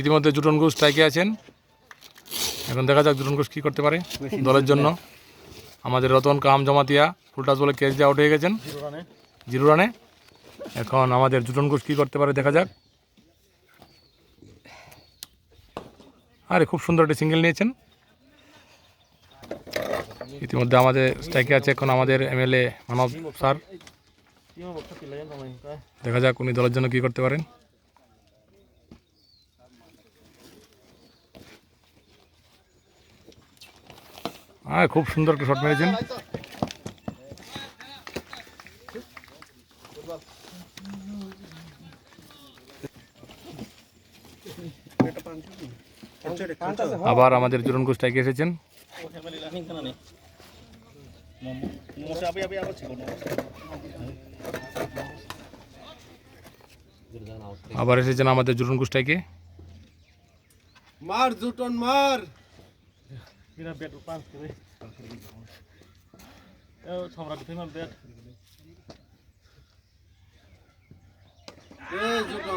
ইতিমধ্যে জুটন ঘোষ স্ট্রাইকে আছেন। এখন দেখা যাক জুটন ঘোষ কী করতে পারে দলের জন্য। আমাদের রতন কাম জমাতিয়া ফুলটাস বলে ক্যাচ দিয়ে আউট হয়ে গেছেন 0 রানে। এখন আমাদের জুটন ঘোষ কী করতে পারে দেখা যাক। আরে খুব সুন্দর একটা সিঙ্গেল নিয়েছেন। ইতিমধ্যে আমাদের স্ট্রাইকে আছে এখন আমাদের এমএলএ মানব স্যার। দেখা যাক উনি দলের জন্য কী করতে পারেন। হ্যাঁ, খুব সুন্দর একটা শট মেরেছেন। আবার আমাদের জুটন ঘোষ স্ট্রাইকে এসেছেন। আবার এসেছেন আমাদের জুটন ঘোষ স্ট্রাইকে। মার জুটন মার। সম্রাট